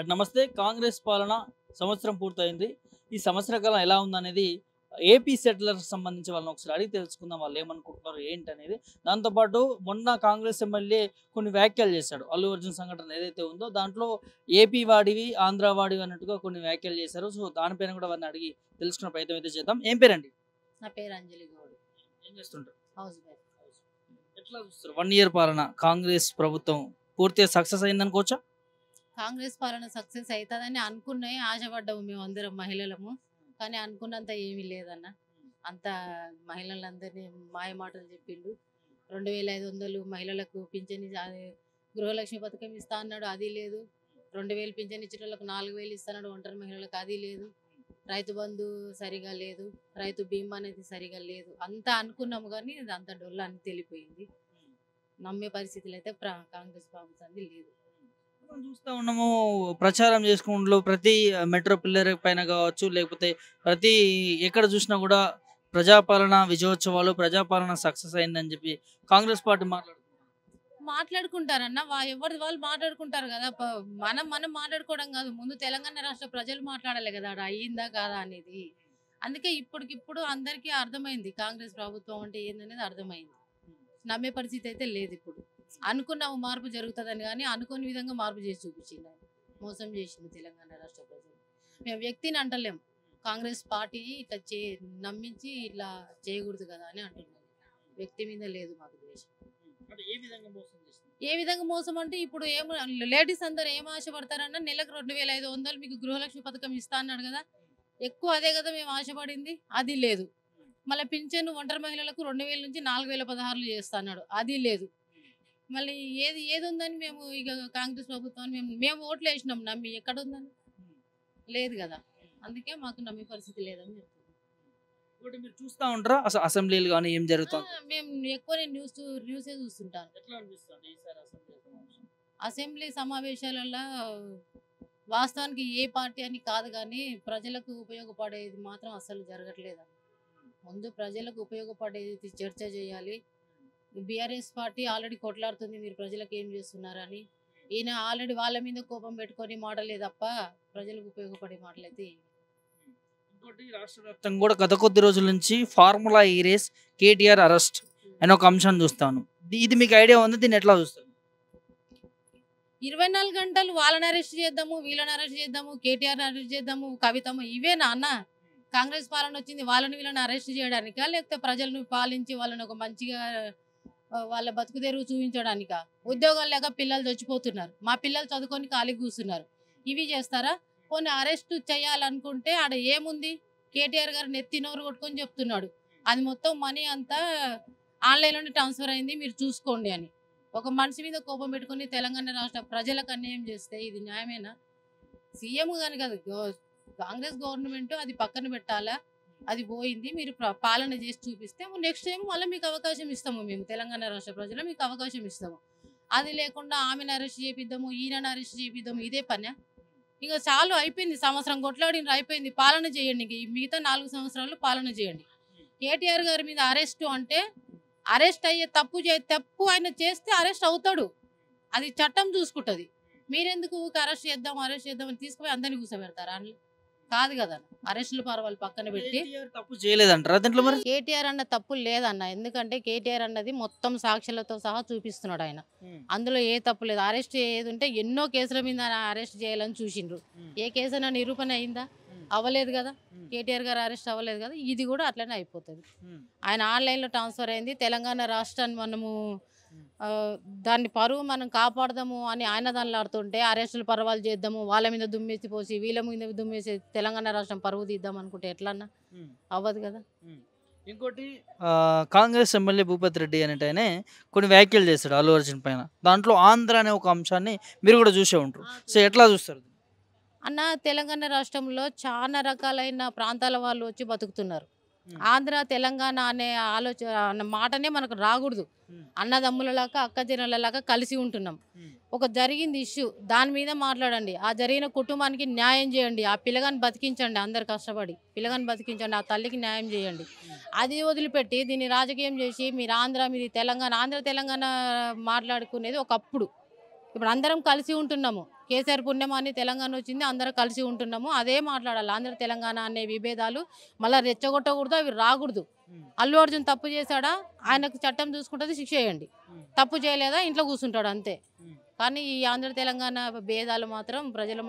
Sir నమస్తే. కాంగ్రెస్ పాలన సంవత్సరం పూర్తయింది. ఈ సంవత్సర కాలం ఎలా ఉందనేది ఏపీ సెటిలర్స్ సంబంధించి వాళ్ళని ఒకసారి అడిగి తెలుసుకుందాం. వాళ్ళు ఏమనుకుంటున్నారు ఏంటనేది. దాంతో పాటు మొన్న కాంగ్రెస్ ఎమ్మెల్యే కొన్ని వ్యాఖ్యలు చేశాడు. అల్లు అర్జున్ సంఘటన ఏదైతే ఉందో దాంట్లో ఏపీ వాడివి, ఆంధ్ర వాడివి అన్నట్టుగా కొన్ని వ్యాఖ్యలు చేశారు. సో దానిపైన కూడా వారిని అడిగి తెలుసుకునే ప్రయత్నం అయితే చేద్దాం. ఏం పేరండి? నా పేరు అంజలి గౌడ్. ఏం చేస్తుంటారు? House wife. ఎట్లా చూస్తారు 1 ఇయర్ పాలన కాంగ్రెస్ ప్రభుత్వం పూర్తిగా సక్సెస్ అయిందనుకోవచ్చా? కాంగ్రెస్ పాలన సక్సెస్ అవుతుందని అనుకున్నాయి, ఆశపడ్డాము మేము అందరం మహిళలము. కానీ అనుకున్నంత ఏమీ లేదన్న. అంత మహిళలందరినీ మాయ మాటలు చెప్పిండు. 2500 మహిళలకు పింఛని, గృహలక్ష్మి పథకం ఇస్తా అన్నాడు, అది లేదు. 2000 పింఛన్ ఇచ్చిన వాళ్ళకు 4000 ఇస్తాడు, ఒంటరి మహిళలకు అది లేదు. రైతు బంధు సరిగా లేదు, రైతు బీమా అనేది సరిగా లేదు. అంతా అనుకున్నాము కానీ ఇది అంత డొల్ల అని తెలిపోయింది. నమ్మే పరిస్థితులు అయితే కాంగ్రెస్ ప్రభుత్వం లేదు. మనం చూస్తా ఉన్నాము, ప్రచారం చేసుకుంటూ ప్రతి మెట్రో పిల్లర్ పైన కావచ్చు, లేకపోతే ప్రతి ఎక్కడ చూసినా కూడా ప్రజాపాలన విజయోత్సవాలు, ప్రజాపాలన సక్సెస్ అయిందని చెప్పి కాంగ్రెస్ పార్టీ మాట్లాడుకుంటారన్న, ఎవరిది వాళ్ళు మాట్లాడుకుంటారు కదా. మనం మాట్లాడుకోవడం కాదు, ముందు తెలంగాణ రాష్ట్ర ప్రజలు మాట్లాడాలి కదా ఆడ అయ్యిందా కాదా అనేది. అందుకే ఇప్పటికిప్పుడు అందరికీ అర్థమైంది కాంగ్రెస్ ప్రభుత్వం అంటే ఏందనేది అర్థమైంది. నమ్మే పరిస్థితి అయితే లేదు. ఇప్పుడు అనుకున్నాము మార్పు జరుగుతుందని, కానీ అనుకోని విధంగా మార్పు చేసి చూపించింది ఆయన. మోసం చేసింది తెలంగాణ రాష్ట్ర ప్రజలు. మేము వ్యక్తిని అంటలేం, కాంగ్రెస్ పార్టీ ఇట్లా నమ్మించి ఇట్లా చేయకూడదు కదా అని అంటున్నాం. వ్యక్తి మీద లేదు మాకు ద్వేషం. ఏ విధంగా మోసం అంటే ఇప్పుడు ఏమో లేడీస్ అందరు ఏం ఆశపడతారన్నా, నెలకు 2500 మీకు గృహలక్ష్మి పథకం ఇస్తా అన్నాడు కదా, ఎక్కువ అదే కదా మేము ఆశపడింది, అది లేదు. మళ్ళీ పింఛను ఒంటరి మహిళలకు 2000 నుంచి 4016 చేస్తా అన్నాడు, అది లేదు. మళ్ళీ ఏది ఉందని మేము ఇక కాంగ్రెస్ ప్రభుత్వాన్ని మేము ఓట్లు వేసినాం నమ్మి, ఎక్కడ ఉందని లేదు కదా. అందుకే మాకు నమ్మే పరిస్థితి లేదని చెప్తున్నాం. మీరు చూస్తూ ఉంటారా అసెంబ్లీలు కానీ ఏం జరుగుతుంది? మేము ఎక్కువ న్యూసే చూస్తుంటాను. అసెంబ్లీ సమావేశాలలో వాస్తవానికి ఏ పార్టీ అని కాదు, కానీ ప్రజలకు ఉపయోగపడేది మాత్రం అసలు జరగట్లేదని. ముందు ప్రజలకు ఉపయోగపడేది చర్చ చేయాలి. బీఆర్ఎస్ పార్టీ ఆల్రెడీ కొట్లాడుతుంది మీరు ప్రజలకు ఏం చేస్తున్నారని. ఈయన ఆల్రెడీ వాళ్ళ మీద కోపం పెట్టుకొని మాటలే తప్ప ప్రజలకు ఉపయోగపడే మాటలైతే. ఇంకోటి, రాష్ట్ర వ్యాప్తంగా కూడా గత కొద్ది రోజుల నుంచి ఫార్ములా ఈ రేస్ కేటీఆర్ అరెస్ట్ అనే ఒక అంశాన్ని చూస్తాను. ఇది మీకు ఐడియా ఉంది? దీన్ని ఎట్లా చూస్తారు? 24 గంటలు వాళ్ళని అరెస్ట్ చేద్దాము, వీళ్ళని అరెస్ట్ చేద్దాము, కేటీఆర్ అరెస్ట్ చేద్దాము, కవితమ్మ, ఇవేనా అన్న కాంగ్రెస్ పాలన వచ్చింది? వాళ్ళని వీళ్ళని అరెస్ట్ చేయడానికా, లేకపోతే ప్రజలను పాలించి వాళ్ళని ఒక మంచిగా వాళ్ళ బతుకు తెరువు చూపించడానికా? ఉద్యోగాలు లేక పిల్లలు చచ్చిపోతున్నారు, మా పిల్లలు చదువుకొని ఖాళీగా కూర్చున్నారు, ఇవి చేస్తారా? కొన్ని అరెస్ట్ చేయాలనుకుంటే ఆడ ఏముంది, కేటీఆర్ గారు నెత్తి నోరు కొట్టుకొని చెప్తున్నాడు అది మొత్తం మనీ అంతా ఆన్లైన్లోనే ట్రాన్స్ఫర్ అయింది, మీరు చూసుకోండి అని. ఒక మనిషి మీద కోపం పెట్టుకొని తెలంగాణ రాష్ట్ర ప్రజలకు అన్యాయం చేస్తే ఇది న్యాయమేనా? సీఎం కానీ కాదు, కాంగ్రెస్ గవర్నమెంట్ అది పక్కన పెట్టాలా, అది పోయింది. మీరు పాలన చేసి చూపిస్తే నెక్స్ట్ టైం మళ్ళీ మీకు అవకాశం ఇస్తాము, మేము తెలంగాణ రాష్ట్ర ప్రజలు మీకు అవకాశం ఇస్తాము. అది లేకుండా ఆమెను అరెస్ట్ చేపిద్దాము, ఈయనను అరెస్ట్ చేపిద్దాము, ఇదే పని. ఇక చాలు, అయిపోయింది. సంవత్సరం కొట్లాడిన అయిపోయింది, పాలన చేయండి. మిగతా 4 సంవత్సరాలు పాలన చేయండి. కేటీఆర్ గారి మీద అరెస్ట్ అంటే అరెస్ట్ అయ్యే తప్పు ఆయన చేస్తే అరెస్ట్ అవుతాడు, అది చట్టం చూసుకుంటుంది. మీరెందుకు అరెస్ట్ చేద్దాం అని తీసుకుపోయి అందరినీ కూర్చోబెడతారా? అని కాదు కదా. అరెస్టులు పర్వాలు పక్కన పెట్టి తప్పు చేయలేదంటారా దీంట్లో? మరి కేటీఆర్ అన్న తప్పు లేదన్న, ఎందుకంటే కేటీఆర్ అన్నది మొత్తం సాక్ష్యాలతో సహా చూపిస్తున్నాడు ఆయన. అందులో ఏ తప్పు లేదు. అరెస్ట్ ఏది ఉంటే ఎన్నో కేసుల మీద అరెస్ట్ చేయాలని చూసిండ్రు. ఏ కేసైనా నిరూపణ అయిందా? అవ్వలేదు కదా. కేటీఆర్ గారు అరెస్ట్ అవ్వలేదు కదా. ఇది కూడా అట్లనే అయిపోతుంది. ఆయన ఆన్లైన్లో ట్రాన్స్ఫర్ అయింది. తెలంగాణ రాష్ట్రాన్ని మనము దాన్ని పరువు మనం కాపాడదాము అని ఆయన దానిలో ఆడుతుంటే అరెస్టులు పర్వాలు చేద్దాము, వాళ్ళ మీద దుమ్మేసి పోసి వీళ్ళ మీద దుమ్మేసి తెలంగాణ రాష్ట్రం పరువు తీద్దాం అనుకుంటే ఎట్లన్నా అవ్వదు కదా. ఇంకోటి, కాంగ్రెస్ ఎమ్మెల్యే భూపతి రెడ్డి అనేటనే కొన్ని వ్యాఖ్యలు చేశాడు అల్లు అర్జున్ పైన. దాంట్లో ఆంధ్ర అనే ఒక అంశాన్ని మీరు కూడా చూసే ఉంటారు. సో ఎట్లా చూస్తారు అన్న? తెలంగాణ రాష్ట్రంలో చాలా రకాలైన ప్రాంతాల వాళ్ళు వచ్చి బతుకుతున్నారు. ఆంధ్ర తెలంగాణ అనే ఆలోచన మాటనే మనకు రాకూడదు. అన్నదమ్ములలాగా అక్క చెల్లెళ్ళలాగా కలిసి ఉంటున్నాం. ఒక జరిగింది ఇష్యూ, దాని మీద మాట్లాడండి. ఆ జరిగిన కుటుంబానికి న్యాయం చేయండి. ఆ పిల్లగాని బతికించండి, అందరు కష్టపడి పిల్లగాని బతికించండి, ఆ తల్లికి న్యాయం చేయండి. అది వదిలిపెట్టి దీన్ని రాజకీయం చేసి మీరు ఆంధ్ర మీది తెలంగాణ, ఆంధ్ర తెలంగాణ మాట్లాడుకునేది ఒకప్పుడు. ఇప్పుడు అందరం కలిసి ఉంటున్నాము. కేసీఆర్ పుణ్యం అని తెలంగాణ వచ్చింది, అందరం కలిసి ఉంటున్నాము. అదే మాట్లాడాలి. ఆంధ్ర తెలంగాణ అనే విభేదాలు మళ్ళీ రెచ్చగొట్టకూడదు, అవి రాకూడదు. అల్లు అర్జున్ తప్పు చేశాడా, ఆయనకు చట్టం చూసుకుంటుంది, శిక్ష వేయండి. తప్పు చేయలేదా, ఇంట్లో కూర్చుంటాడు అంతే. కానీ ఈ ఆంధ్ర తెలంగాణ భేదాలు మాత్రం ప్రజల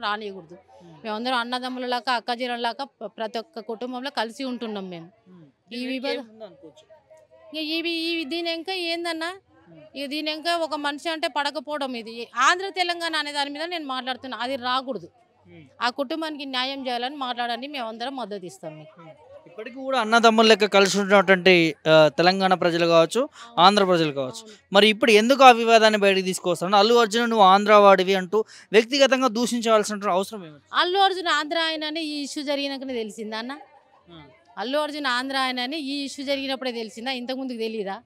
రానియకూడదు. మేమందరం అన్నదమ్ములలాగా అక్కజీలలాగా ప్రతి ఒక్క కుటుంబంలో కలిసి ఉంటున్నాం మేము. ఈ విభేదం దీని ఇంకా ఏందన్నా, దీని ఇంకా ఒక మనిషి అంటే పడకపోవడం. ఇది ఆంధ్ర తెలంగాణ అనే దాని మీద నేను మాట్లాడుతున్నా, అది రాకూడదు. ఆ కుటుంబానికి న్యాయం చేయాలని మాట్లాడండి, మేమందరం మద్దతు ఇస్తాం మీకు. ఇప్పటికీ కూడా అన్నదమ్ముల లెక్క కలిసి ఉన్నటువంటి తెలంగాణ ప్రజలు కావచ్చు, ఆంధ్ర ప్రజలు కావచ్చు. మరి ఇప్పుడు ఎందుకు ఆ వివాదాన్ని బయటకు తీసుకొస్తాను? అల్లు అర్జున్ నువ్వు ఆంధ్ర వాడివి అంటూ వ్యక్తిగతంగా దూషించవలసిన అవసరం ఏమి? అల్లు అర్జున్ ఆంధ్ర ఆయనని ఈ ఇష్యూ జరిగినాకనే తెలిసిందా అన్న? అల్లు అర్జున్ ఆంధ్ర ఆయనని ఈ ఇష్యూ జరిగినప్పుడే తెలిసిందా? ఇంతకుముందుకు తెలియదా?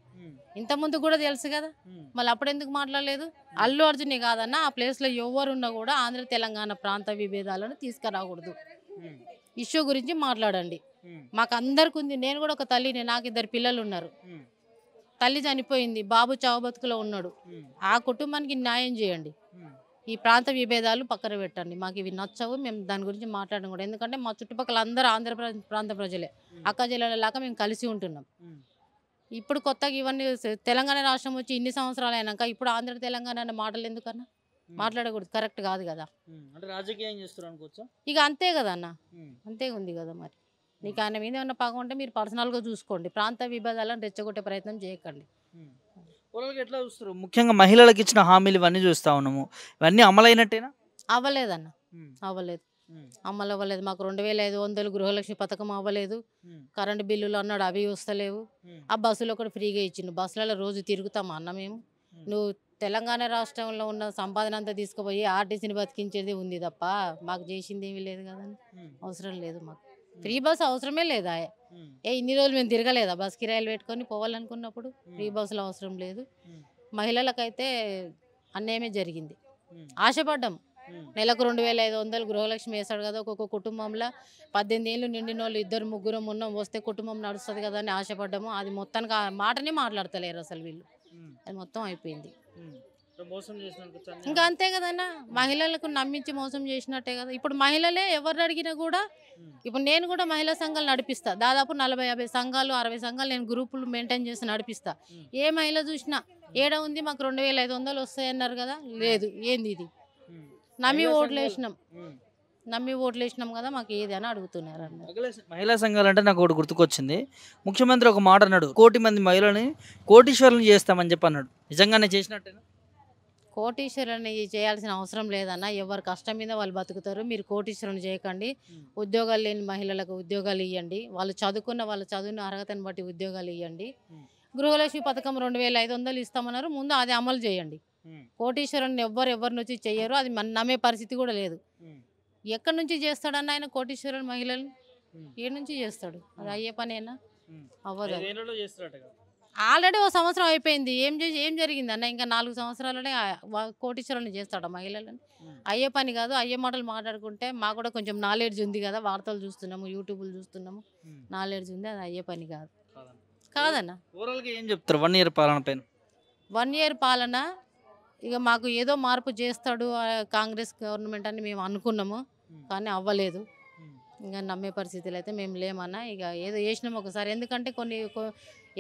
ఇంతకుముందు కూడా తెలుసు కదా, మళ్ళీ అప్పుడు ఎందుకు మాట్లాడలేదు? అల్లు అర్జునే కాదన్న, ఆ ప్లేస్లో ఎవరున్నా కూడా ఆంధ్ర తెలంగాణ ప్రాంత విభేదాలను తీసుకురాకూడదు. ఇష్యూ గురించి మాట్లాడండి. మాకు అందరికి ఉంది. నేను కూడా ఒక తల్లిని, నాకు 2 పిల్లలు ఉన్నారు. తల్లి చనిపోయింది, బాబు చావుబతుకులో ఉన్నాడు. ఆ కుటుంబానికి న్యాయం చేయండి. ఈ ప్రాంత విభేదాలు పక్కన పెట్టండి. మాకు ఇవి నచ్చవు, మేము దాని గురించి మాట్లాడడం కూడా. ఎందుకంటే మా చుట్టుపక్కల అందరూ ఆంధ్ర ప్రాంత ప్రజలే, అక్క జిల్లాలాగా మేము కలిసి ఉంటున్నాం. ఇప్పుడు కొత్తగా ఇవన్నీ తెలంగాణ రాష్ట్రం వచ్చి ఇన్ని సంవత్సరాలు అయినాక ఇప్పుడు ఆంధ్ర తెలంగాణ అనే మాటలు ఎందుకన్నా మాట్లాడకూడదు? కరెక్ట్ కాదు కదా. రాజకీయం చేస్తారు అనుకోవచ్చు. ఇక అంతే కదా అన్న, అంతే ఉంది కదా. మరి నీకు ఆయన మీద ఏమన్నా పగ ఉంటే మీరు పర్సనల్గా చూసుకోండి. ప్రాంత విభేదాలను రెచ్చగొట్టే ప్రయత్నం చేయకండి. ఎట్లా చూస్తారు? ముఖ్యంగా మహిళలకు ఇచ్చిన హామీలు ఇవన్నీ చూస్తా ఉన్నాము, ఇవన్నీ అమలైనట్టేనా? అవ్వలేదన్న, అవ్వలేదు. అమలు అవ్వలేదు. మాకు 2500 గృహలక్ష్మి పథకం అవ్వలేదు. కరెంటు బిల్లులు అన్నాడు, అవి వస్తలేవు. ఆ బస్సులో కూడా ఫ్రీగా ఇచ్చిండు. బస్సులలో రోజు తిరుగుతామా అన్న మేము? నువ్వు తెలంగాణ రాష్ట్రంలో ఉన్న సంపాదన అంతా తీసుకుపోయి ఆర్టీసీని బతికించేది ఉంది తప్ప మాకు చేసింది ఏమీ లేదు కదండి. అవసరం లేదు మాకు ఫ్రీ బస్, అవసరమే లేదా? ఇన్ని రోజులు మేము తిరగలేదా బస్ కిరాయిలు పెట్టుకొని పోవాలనుకున్నప్పుడు? ఫ్రీ బస్సులు అవసరం లేదు. మహిళలకైతే అన్యాయమే జరిగింది. ఆశపడ్డాం, నెలకు 2500 గృహలక్ష్మి వేస్తాడు కదా, ఒక్కొక్క కుటుంబంలో 18 ఏళ్ళు నిండిన వాళ్ళు 2 3 ఉన్నాం, వస్తే కుటుంబం నడుస్తుంది కదా అని ఆశపడ్డాము. అది మొత్తానికి ఆ మాటనే మాట్లాడతలేరు అసలు వీళ్ళు. అది మొత్తం అయిపోయింది. ఇంకా అంతే కదన్నా, మహిళలకు నమ్మించి మోసం చేసినట్టే కదా. ఇప్పుడు మహిళలే ఎవరు అడిగినా కూడా, ఇప్పుడు నేను కూడా మహిళా సంఘాలు నడిపిస్తా. దాదాపు 40-50 సంఘాలు 60 సంఘాలు నేను గ్రూపులు మెయింటైన్ చేసి నడిపిస్తా. ఏ మహిళ చూసినా ఏడ ఉంది మాకు 2500 వస్తాయన్నారు కదా, లేదు. ఏంది ఇది? నమ్మి ఓట్లు వేసినాం కదా, మాకు ఏది అని అడుగుతున్నారు అన్న. మహిళా సంఘాలు అంటే నాకు ఒకటి గుర్తుకొచ్చింది. ముఖ్యమంత్రి ఒక మాట అన్నాడు, 1 కోటి మంది మహిళని కోటీశ్వరులను చేస్తామని చెప్పి అన్నాడు. నిజంగానే చేసినట్టేనా? కోటీశ్వరుని చేయాల్సిన అవసరం లేదన్న. ఎవరు కష్టం మీద వాళ్ళు బతుకుతారు. మీరు కోటీశ్వరుని చేయకండి. ఉద్యోగాలు లేని మహిళలకు ఉద్యోగాలు ఇవ్వండి. వాళ్ళు చదువుకున్న వాళ్ళ చదువుని అర్హతను బట్టి ఉద్యోగాలు ఇవ్వండి. గృహలక్ష్మి పథకం 2500 ఇస్తామన్నారు, ముందు అది అమలు చేయండి. కోటీశ్వరుని ఎవరిని వచ్చి చెయ్యరు, అది మన నమ్మే పరిస్థితి కూడా లేదు. ఎక్కడి నుంచి చేస్తాడన్న ఆయన కోటీశ్వరుని మహిళలు? ఏ నుంచి చేస్తాడు? అది అయ్యే పనేనా? అవ్వదు. ఆల్రెడీ 1 సంవత్సరం అయిపోయింది. ఏం జరిగింది అన్న? ఇంకా 4 సంవత్సరాలనే కోటీశ్వరుని చేస్తాడు మహిళలని? అయ్యే పని కాదు. అయ్యే మాటలు మాట్లాడుకుంటే మాకు కూడా కొంచెం నాలెడ్జ్ ఉంది కదా, వార్తలు చూస్తున్నాము, యూట్యూబ్లు చూస్తున్నాము, నాలెడ్జ్ ఉంది. అది అయ్యే పని కాదు కాదన్న. ఏం చెప్తారు 1 ఇయర్ పాలన పైన? 1 ఇయర్ పాలన ఇక మాకు ఏదో మార్పు చేస్తాడు కాంగ్రెస్ గవర్నమెంట్ అని మేము అనుకున్నాము, కానీ అవ్వలేదు. ఇంకా నమ్మే పరిస్థితులు అయితే మేము లేమన్నా. ఇక ఏదో చేసినాము ఒకసారి. ఎందుకంటే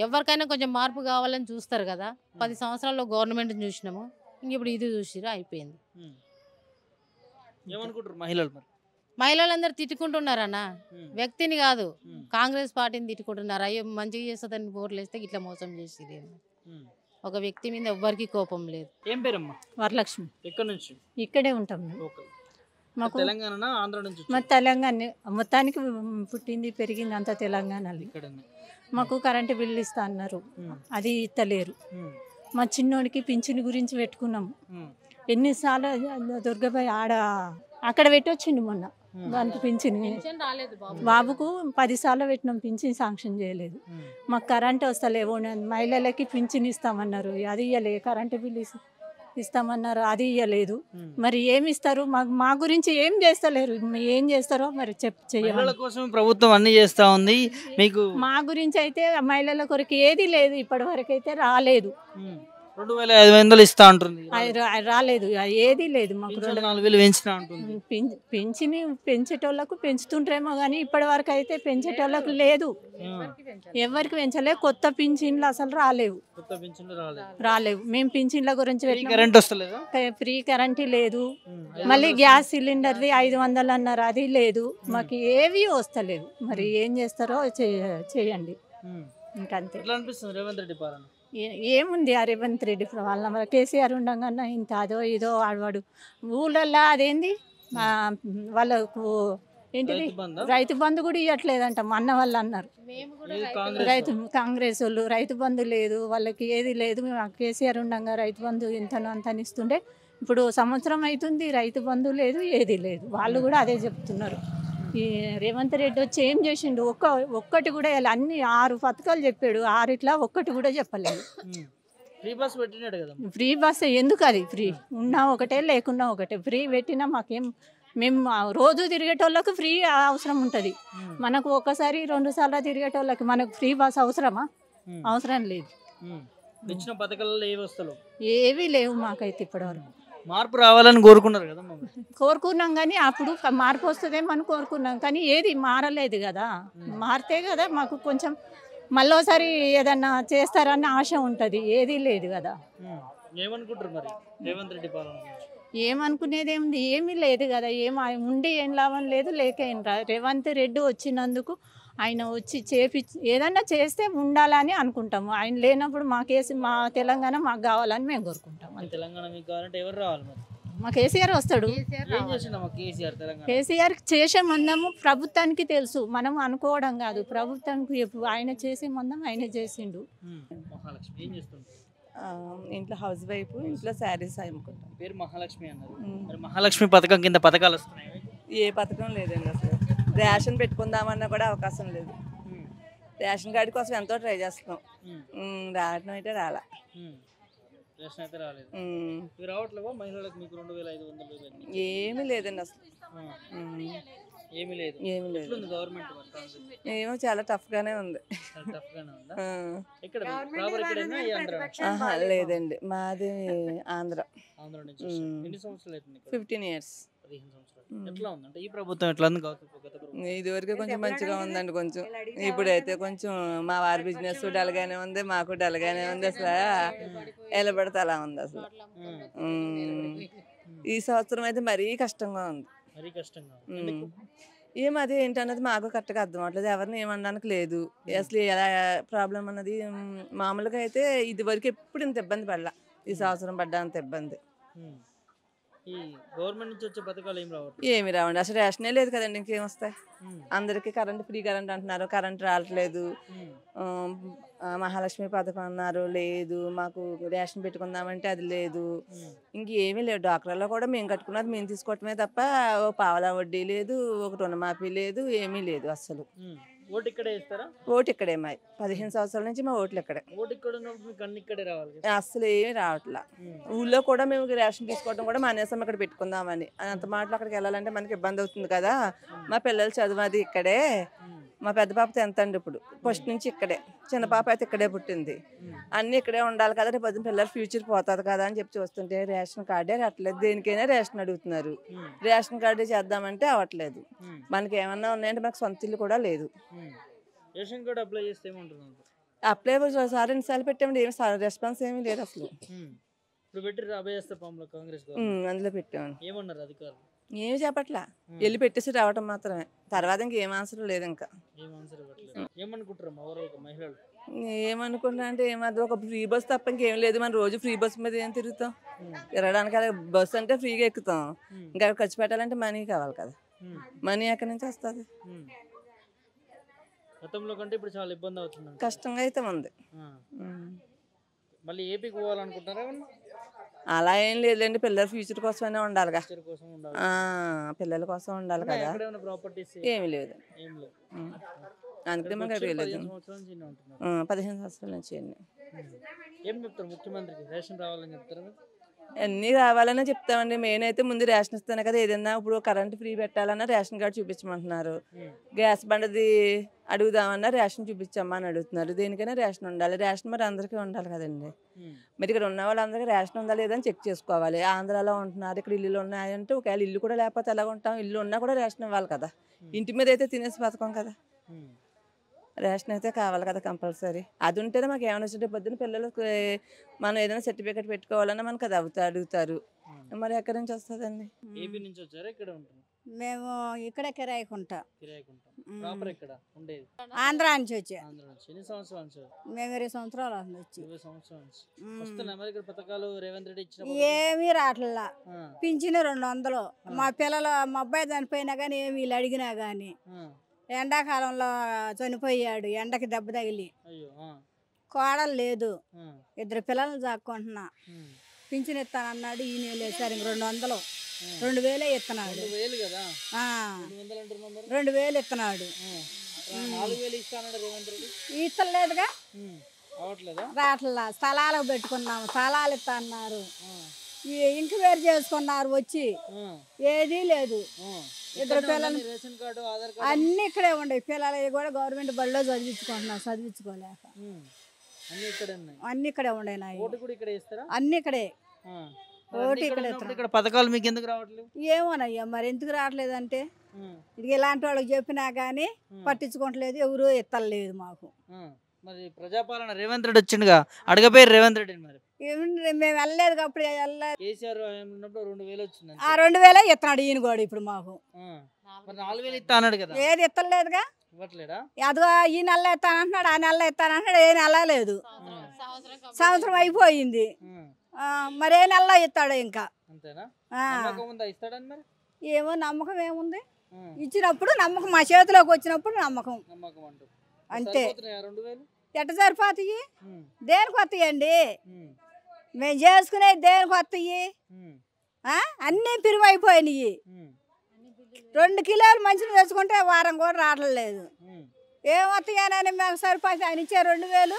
ఎవరికైనా కొంచెం మార్పు కావాలని చూస్తారు కదా. 10 సంవత్సరాల్లో గవర్నమెంట్ చూసినాము, ఇంక ఇప్పుడు ఇది చూసిరా, అయిపోయింది. మహిళలందరూ తిట్టుకుంటున్నారన్న, వ్యక్తిని కాదు, కాంగ్రెస్ పార్టీని తిట్టుకుంటున్నారు. అయ్యో మంచిగా చేస్తుందని ఓట్లు వేస్తే ఇట్లా మోసం చేసి ఒక వ్యక్తి మీద ఎవ్వరికి కోపం లేదు. ఏం పేరమ్మా? వరలక్ష్మి. ఎక్కడి నుంచి? ఇక్కడే ఉంటాం. మాకు తెలంగాణ, ఆంధ్ర నుంచి. మా తెలంగాణ మొత్తానికి పుట్టింది పెరిగింది అంతా తెలంగాణలో. మాకు కరెంటు బిల్లు ఇస్తా అన్నారు, అది ఇస్తలేరు. మా చిన్నోడికి పింఛన్ గురించి పెట్టుకున్నాము. ఎన్నిసార్లు దుర్గబాయ్ అక్కడ పెట్టొచ్చిండు మొన్న, దానికి పింఛన్. బాబుకు 10 సార్లు పెట్టినాం, పింఛన్ శాంక్షన్ చేయలేదు. మాకు కరెంట్ వస్తలేవు. మహిళలకి పింఛన్ ఇస్తామన్నారు, అది ఇవ్వలేదు. కరెంటు బిల్లు ఇస్తామన్నారు, అది ఇవ్వలేదు. మరి ఏమి ఇస్తారు? మా గురించి ఏం చేస్తలేరు. ఏం చేస్తారో మరి చెయ్యాలి. ప్రభుత్వం అన్ని చేస్తా ఉంది. మీకు మా గురించి అయితే మహిళల కొరకు ఏది లేదు, ఇప్పటి వరకు అయితే రాలేదు. 2500 ఇస్తా అంటుంది. రాలేదు ఏది లేదు మాకు. పింఛన్ 4000 పెంచినా అంటుంది. పెంచేటోళ్ళకు పెంచుతుంటారేమో కానీ ఇప్పటి వరకు అయితే పెంచేటోళ్ళకు లేదు, ఎవరికి పెంచలే. కొత్త పింఛన్లు అసలు రాలేవు. కొత్త పింఛన్లు రాలేవు. మేము పింఛన్ల గురించి కరెంట్ వస్తలేదా? ఫ్రీ కరెంట్ లేదు. మళ్ళీ గ్యాస్ సిలిండర్ది 500 అన్నారు, అది లేదు. మాకు ఏవి వస్తలేదు. మరి ఏం చేస్తారో చేయండి ఇంకంతే. ఎట్లా అనిపిస్తుంది రేవంత్ రెడ్డి పాలన? ఏముంది ఆ రేవంత్ రెడ్డి వాళ్ళ కేసీఆర్ ఉండగానే ఇంత అదో ఇదో ఆడవాడు ఊళ్ళల్లో అదేంది వాళ్ళకు ఏంటిది రైతు బంధు కూడా ఇవ్వట్లేదంట. మా అన్న వాళ్ళు అన్నారు కాంగ్రెస్ వాళ్ళు రైతు బంధు లేదు వాళ్ళకి, ఏది లేదు. కేసీఆర్ ఉండగా రైతు బంధు ఇంతనో అంతని ఇస్తుండే, ఇప్పుడు సంవత్సరం అవుతుంది రైతు బంధు లేదు, ఏది లేదు. వాళ్ళు కూడా అదే చెప్తున్నారు. ఈ రేవంత్ రెడ్డి వచ్చి ఏం చేసిండు? ఒక్కటి కూడా అన్ని 6 పథకాలు చెప్పాడు, 6 ఒక్కటి కూడా చెప్పలేదు. ఫ్రీ బస్ ఎందుకు? అది ఫ్రీ ఉన్నా ఒకటే లేకున్నా ఒకటే. ఫ్రీ పెట్టినా మాకేం, మేము రోజు తిరిగేటోళ్ళకి ఫ్రీ అవసరం ఉంటుంది. మనకు ఒకసారి 2 సార్లు తిరిగేటోళ్ళకి మనకు ఫ్రీ బస్ అవసరమా? అవసరం లేదు. ఏవి లేవు మాకైతే ఇప్పటివరకు. మార్పు రావాలని కోరుకున్నారు కదా? కోరుకున్నాం కానీ అప్పుడు మార్పు వస్తుందేమో అని కోరుకున్నాం కానీ ఏది మారలేదు కదా. మారితే కదా మాకు కొంచెం మళ్ళీసారి ఏదన్నా చేస్తారన్న ఆశ ఉంటుంది. ఏది లేదు కదా. ఏమనుకుంటారు మరి రేవంత్ రెడ్డి పాలన? ఏమనుకునేది ఏముంది? ఏమీ లేదు కదా. ఉండి ఏం లాభం లేదు, లేక ఏం రేవంత్ రెడ్డి వచ్చినందుకు ఆయన వచ్చి ఏదన్నా చేస్తే ఉండాలని అనుకుంటాము. ఆయన లేనప్పుడు మా తెలంగాణ మాకు కావాలని మేము కోరుకుంటాం. తెలంగాణ మీకు కావాలంటే ఎవరు రావాలి? మా కేసీఆర్ వస్తాడు. కేసీఆర్ చేసే మందము ప్రభుత్వానికి తెలుసు, మనం అనుకోవడం కాదు. ప్రభుత్వానికి ఆయన చేసే మందం ఆయన చేసిండు. ఇంట్లో హౌస్ వైఫ్, ఇంట్లో శారీస్ అమ్ముకుంటాం. పేరు మహాలక్ష్మి అన్నారు. మహాలక్ష్మి పథకం కింద పథకాలు వస్తున్నాయి? ఏ పథకం లేదండి అసలు. రేషన్ పెట్టుకుందామన్నా కూడా అవకాశం లేదు. రేషన్ కార్డు కోసం ఎంతో ట్రై చేస్తున్నాం, రావడం అయితే రాలా. రేషన్ అయితే రాలేదు. ఏమీ లేదండి అసలు. ఏమీ లేదు. ఏమో చాలా టఫ్ గానే ఉంది. లేదండి, మాది ఆంధ్ర. 15 years. ఈ ప్రభుత్వం ఎట్లా ఉంది? ఇదివరకు కొంచెం మంచిగా ఉందండి. కొంచెం ఇప్పుడైతే కొంచెం మా వారి బిజినెస్ డల్గానే ఉంది, మాకు డల్గానే ఉంది. అసలు ఎలా పడితే అలా ఉంది అసలు. ఈ సంవత్సరం అయితే మరీ కష్టంగా ఉంది. ఏమది ఏంటన్నది మాకు కరెక్ట్గా అర్థం అవట్లేదు. ఎవరిని ఏమనడానికి లేదు అసలు. ఎలా ప్రాబ్లం అన్నది మామూలుగా అయితే ఇది వరకు ఎప్పుడు ఇంత ఇబ్బంది పడలా. ఈ సంవత్సరం పడ్డంత ఇబ్బంది. గవర్నమెంట్ నుంచి వచ్చే పథకాలు ఏమి రావండి అసలు. రేషనే లేదు కదండి, ఇంకేం వస్తాయి? అందరికి కరెంట్, ఫ్రీ కరెంట్ అంటున్నారు, కరెంట్ రావట్లేదు. మహాలక్ష్మి పథకం అన్నారు, లేదు. మాకు రేషన్ పెట్టుకుందామంటే అది లేదు. ఇంకేమీ లేదు. డాక్టర్లో కూడా మేము కట్టుకున్నది మేము తీసుకోవటమే తప్ప ఓ పావలా వడ్డీ లేదు, ఒక రుణమాఫీ లేదు, ఏమీ లేదు అసలు. ఓటు ఇక్కడే ఇస్తారా? ఓటు ఇక్కడే. మా 15 సంవత్సరాల నుంచి మా ఓట్లు ఇక్కడే. అసలు ఏమీ రావట్లా. ఊళ్ళో కూడా మేము రేషన్ తీసుకోవడం కూడా మానేసాం, ఇక్కడ పెట్టుకుందామని. అంత మాటలు అక్కడికి వెళ్ళాలంటే మనకి ఇబ్బంది అవుతుంది కదా. మా పిల్లలు చదువు అది ఇక్కడే. మా పెద్ద పాప 10th అండి, ఇప్పుడు ఫస్ట్ నుంచి ఇక్కడే. చిన్న పాప అయితే ఇక్కడే పుట్టింది. అన్నీ ఇక్కడే ఉండాలి కదా, రేపు పిల్లల ఫ్యూచర్ పోతుంది కదా అని చెప్పి చూస్తుంటే రేషన్ కార్డే రావట్లేదు. దేనికైనా రేషన్ అడుగుతున్నారు. రేషన్ కార్డే చేద్దామంటే అవ్వట్లేదు. మనకి ఏమన్నా ఉన్నాయంటే మనకు సొంత ఇల్లు కూడా లేదు. రేషన్ కార్డు అప్లై చేస్తే అప్లై 2 సార్లు పెట్టామండి, ఏమి రెస్పాన్స్ ఏమీ లేదు అసలు. అందులో పెట్టామండి. ఏమన్నారు అధికారులు? ఏమి చెప్పట్లా, వెళ్ళి పెట్టేసి రావటం మాత్రమే. తర్వాత ఇంకేం ఆన్సర్ లేదు. ఇంకా ఏమనుకుంటున్నా అంటే ఏమది, ఒక ఫ్రీ బస్ తప్ప ఇంకేం లేదు. మనం రోజు ఫ్రీ బస్ మీద ఏం తిరుగుతాం? తిరగడానికి అలా బస్సు అంటే ఫ్రీగా ఎక్కుతాం. ఇంకా ఖర్చు పెట్టాలంటే మనీ కావాలి కదా. మనీ ఎక్కడి నుంచి వస్తుంది? గతంలో కంటే ఇప్పుడు చాలా ఇబ్బంది అవుతుంది, కష్టంగా అయితే ఉంది. మళ్ళీ ఏపీకి పోవాలనుకుంటారా? అలా ఏం లేదండి, పిల్లల ఫ్యూచర్ కోసమైనా ఉండాలిగా. పిల్లల కోసం ఉండాలి కదా. ఏమి లేదు, అందుకే మాకు లేదు. 15 సంవత్సరాల నుంచి అన్నీ రావాలనే చెప్తామండి. మెయిన్ అయితే ముందు రేషన్ ఇస్తాను కదా. ఏదైనా ఇప్పుడు కరెంట్ ఫ్రీ పెట్టాలన్నా రేషన్ కార్డు చూపించమంటున్నారు. గ్యాస్ బండది అడుగుదామన్నా రేషన్ చూపించమ్మా అని అడుగుతున్నారు. దేనికైనా రేషన్ ఉండాలి. రేషన్ మరి అందరికీ ఉండాలి కదండి. మరి ఇక్కడ ఉన్న వాళ్ళందరికీ రేషన్ ఉందా లేదని చెక్ చేసుకోవాలి. ఆంధ్రాలో ఉంటున్నారు, ఇక్కడ ఇల్లులు ఉన్నాయంటే ఒకవేళ ఇల్లు కూడా లేకపోతే ఎలా ఉంటాం? ఇల్లు ఉన్నా కూడా రేషన్ ఇవ్వాలి కదా. ఇంటి మీద అయితే తినేసి బతకం కదా. రేషన్ అయితే కావాలి కదా కంపల్సరీ. అది ఉంటేనే మాకు ఏమైనా వచ్చే పొద్దున్న పిల్లలకు మనం ఏదైనా సర్టిఫికేట్ పెట్టుకోవాలన్నా మనకు అది అడుగుతారు. మరి ఎక్కడి నుంచి వస్తుందండి? ఏపీ నుంచి వచ్చారా? ఇక్కడ ఉంటారు? మేము ఇక్కడ కిరాయికుంటా. ప్రాపర్ ఇక్కడ ఉండేది ఆంధ్ర నుంచి వచ్చా. ఆంధ్ర నుంచి. ఎన్ని సంవత్సరాల నుంచి? మేము 20 సంవత్సరాలు అవుతుంది వచ్చి. 20 సంవత్సరాల నుంచి వస్తున్నా మరి ఇక్కడ పథకాలు రేవంత్ రెడ్డి ఇచ్చిన ఏమీ రావట్లా. పింఛను 200. మా పిల్లలు మా అబ్బాయి చనిపోయినా కానీ ఏమి వీళ్ళు అడిగినా కానీ ఎండాకాలంలో చనిపోయాడు ఎండకి దెబ్బ తగిలి. కోడలు లేదు, 2 పిల్లలు చాక్కుంటున్నా. పింఛను ఇస్తానన్నాడు, ఈ నెల వేసారు 200. 2000 ఇస్తున్నాడు. 2000 ఇస్తున్నాడు. ఇస్తలేదుగా, రావట్లా. స్థలాలకు పెట్టుకున్నాము, స్థలాలు ఇస్తా అన్నారు. ఇంక్వైరీ చేసుకున్నారు వచ్చి, ఏదీ లేదు. 2 పిల్లలు అన్ని ఇక్కడే ఉండవు. పిల్లలు కూడా గవర్నమెంట్ బడిలో చదివించుకుంటున్నారు, చదివించుకోలేక అన్ని ఇక్కడే ఉండే. అన్ని ఇక్కడే. ఓటు ఇక్కడ పథకాలు మీకు ఎందుకు రావట్లేదు? ఏమోనయ్యా మరి ఎందుకు రావట్లేదంటే ఇది ఇలాంటి వాళ్ళకి చెప్పినా కానీ పట్టించుకోవట్లేదు, ఎవరు ఎత్తలేదు మాకు. మరి ప్రజాపాలన రేవంత్ రెడ్డి వచ్చిండుగా, అడగపోయారు రేవంత్ రెడ్డి. మరి మేము వెళ్ళలేదు అప్పుడు. కేసీఆర్ ఉన్నప్పుడు 2000 వచ్చింది. 2000 ఇస్తున్నాడు ఈయన కూడా ఇప్పుడు మాకు. 4000 ఇస్తా అన్నాడు కదా, ఏది ఇస్తలేదుగా. ఇవ్వట్లేదా? అదిగో ఈ నెల ఇస్తానంటున్నాడు, ఆ నెల ఇస్తానంటున్నాడు. ఏ నెల లేదు, సంవత్సరం అయిపోయింది. మరే నెలలో ఇస్తాడు ఇంకా. ఏమో నమ్మకం ఏముంది, ఇచ్చినప్పుడు నమ్మకం, మా చేతిలోకి వచ్చినప్పుడు నమ్మకం అంతే. ఎట్ట సరిపోతాయి? దేనికి వస్తాయండి? మేము చేసుకునేది దేనికి వస్తాయి? అన్నీ పిరువైపోయినాయి. 2 కిలోలు మంచిని తెచ్చుకుంటే వారం కూడా రావట్లేదు. ఏమొస్తాయని మేము సరిపోతాయి. ఆయన ఇచ్చే 2000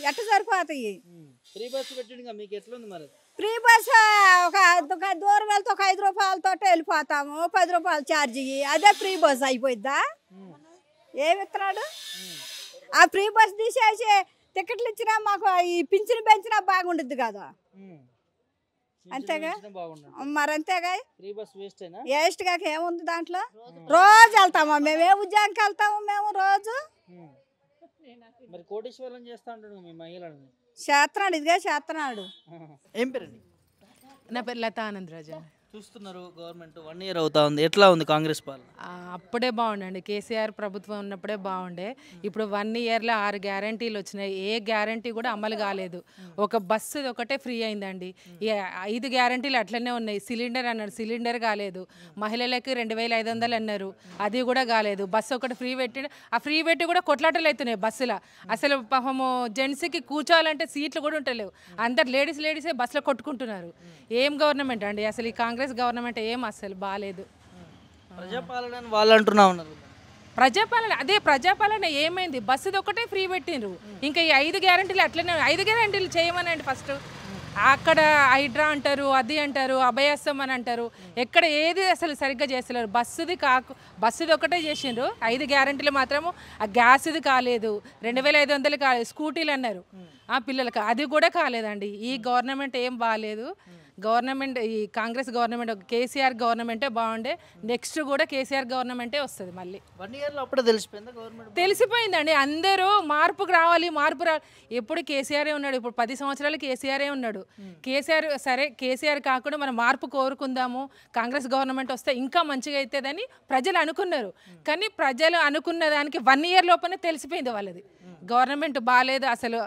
ఎట్ట సరిపోతాయి? ఫ్రీ బస్ ఒక దూరం వెళ్తే ఒక 5 రూపాయలతో వెళ్ళిపోతాము. 10 రూపాయలు ఛార్జీ, అదే ఫ్రీ బస్ అయిపోయిద్దా? ఏమి ఇస్తున్నాడు? ఆ ఫ్రీ బస్ తీసేసి టికెట్లు ఇచ్చినా మాకు ఈ పింఛను పెంచినా బాగుంటుంది కదా. అంతేగా మరి, అంతేగా. వేస్ట్ కాక ఏముంది దాంట్లో? రోజు వెళ్తామా మేము? ఏ ఉద్యోగానికి వెళ్తాము మేము రోజు? చేస్తున్నాడు, ఇదిగా చేస్తున్నాడు. ఏం పేరండి? నా పేరు లతా ఆనందరాజు. చూస్తున్నారు గవర్నమెంట్ 1 ఇయర్ అవుతా ఉంది, ఎట్లా ఉంది కాంగ్రెస్ పాలన? అప్పుడే బాగుండండి, కేసీఆర్ ప్రభుత్వం ఉన్నప్పుడే బాగుండే. ఇప్పుడు 1 ఇయర్లో 6 గ్యారంటీలు వచ్చినాయి, ఏ గ్యారంటీ కూడా అమలు కాలేదు. ఒక బస్సు ఒకటే ఫ్రీ అయిందండి. 5 గ్యారంటీలు అట్లనే ఉన్నాయి. సిలిండర్ అన్నారు, సిలిండర్ కాలేదు. మహిళలకి 2500 అన్నారు, అది కూడా కాలేదు. బస్సు ఒకటి ఫ్రీ పెట్టి, ఆ ఫ్రీ పెట్టి కూడా కొట్లాటలు అవుతున్నాయి బస్సులో. అసలు పాపము జెంట్స్కి కూర్చోవాలంటే సీట్లు కూడా ఉంటలేవు. అందరు లేడీసే బస్సులో కొట్టుకుంటున్నారు. ఏం గవర్నమెంట్ అండి అసలు ఈ కాంగ్రెస్ గవర్నమెంట్? ఏం అసలు బాగాలేదు. ప్రజాపాలన వాళ్ళు అంటున్నా ఉన్నారు. ప్రజాపాలన అదే ప్రజాపాలన ఏమైంది? బస్సుది ఒకటే ఫ్రీ పెట్టిండ్రు, ఇంకా ఈ 5 గ్యారంటీలు అట్లనే. 5 గ్యారంటీలు చేయమనండి ఫస్ట్. అక్కడ హైడ్రా అంటారు, అది అంటారు, అభయాసం అని అంటారు. ఎక్కడ ఏది అసలు సరిగ్గా చేస్తలేరు. బస్సుది ఒకటే చేసిండ్రు, 5 గ్యారంటీలు మాత్రము. ఆ గ్యాస్ది కాలేదు, 2500 కాలేదు. స్కూటీలు అన్నారు ఆ పిల్లలకి, అది కూడా కాలేదండి. ఈ గవర్నమెంట్ ఏం బాగాలేదు. గవర్నమెంట్ ఈ కాంగ్రెస్ గవర్నమెంట్, కేసీఆర్ గవర్నమెంటే బాగుండే. నెక్స్ట్ కూడా కేసీఆర్ గవర్నమెంటే వస్తుంది మళ్ళీ. 1 ఇయర్లో అప్పుడే తెలిసిపోయిందా గవర్నమెంట్? తెలిసిపోయిందండి. అందరూ మార్పుకు రావాలి, మార్పు ఎప్పుడు కేసీఆరే ఉన్నాడు. ఇప్పుడు 10 సంవత్సరాలు కేసీఆరే ఉన్నాడు. కేసీఆర్ సరే, కేసీఆర్ కాకుండా మనం మార్పు కోరుకుందాము, కాంగ్రెస్ గవర్నమెంట్ వస్తే ఇంకా మంచిగా అవుతుందని ప్రజలు అనుకున్నారు. కానీ ప్రజలు అనుకున్న దానికి 1 ఇయర్ లోపలనే తెలిసిపోయింది వాళ్ళది గవర్నమెంట్ బాగాలేదు. అసలు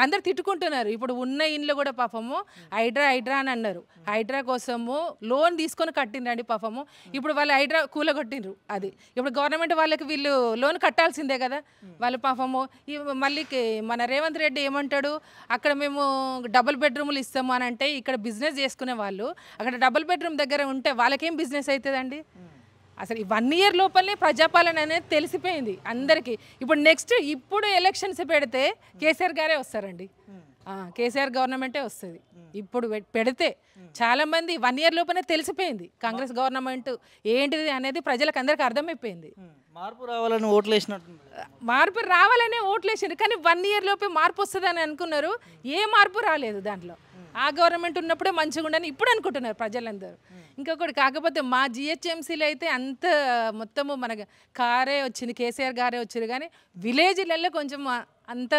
అందరు తిట్టుకుంటున్నారు. ఇప్పుడు ఉన్న ఇండ్లు కూడా పాపము హైడ్రా అని అన్నారు. హైడ్రా కోసము లోన్ తీసుకొని కట్టిండ్రండి పాపము. ఇప్పుడు వాళ్ళు హైడ్రా కూలగొట్టిండ్రు. అది ఇప్పుడు గవర్నమెంట్ వాళ్ళకి వీళ్ళు లోన్ కట్టాల్సిందే కదా. వాళ్ళు పాపము మళ్ళీ మన రేవంత్ రెడ్డి ఏమంటాడు, అక్కడ మేము డబుల్ బెడ్రూమ్లు ఇస్తాము అని అంటే, ఇక్కడ బిజినెస్ చేసుకునే వాళ్ళు అక్కడ డబుల్ బెడ్రూమ్ దగ్గర ఉంటే వాళ్ళకేం బిజినెస్ అవుతుందండి? అసలు ఈ 1 ఇయర్ లోపలనే ప్రజాపాలన అనేది తెలిసిపోయింది అందరికీ. ఇప్పుడు నెక్స్ట్ ఇప్పుడు ఎలక్షన్స్ పెడితే కేసీఆర్ గారే వస్తారండి. కేసీఆర్ గవర్నమెంటే వస్తుంది. ఇప్పుడు పెడితే చాలామంది 1 year లోపలే తెలిసిపోయింది కాంగ్రెస్ గవర్నమెంట్ ఏంటిది అనేది ప్రజలకు అందరికీ అర్థమైపోయింది. మార్పు రావాలని ఓట్లు వేసినట్టు మార్పు రావాలనే ఓట్లు వేసారు, కానీ 1 year లోపే మార్పు వస్తుందని అనుకున్నారు. ఏ మార్పు రాలేదు దాంట్లో. ఆ గవర్నమెంట్ ఉన్నప్పుడే మంచిగా ఉండని ఇప్పుడు అనుకుంటున్నారు ప్రజలందరూ. ఇంకొకటి కాకపోతే మా జిహెచ్ఎంసీలో అయితే అంత మొత్తము మనకు కారే వచ్చింది, కేసీఆర్ గారే వచ్చారు, కానీ విలేజ్లలో కొంచెం అంత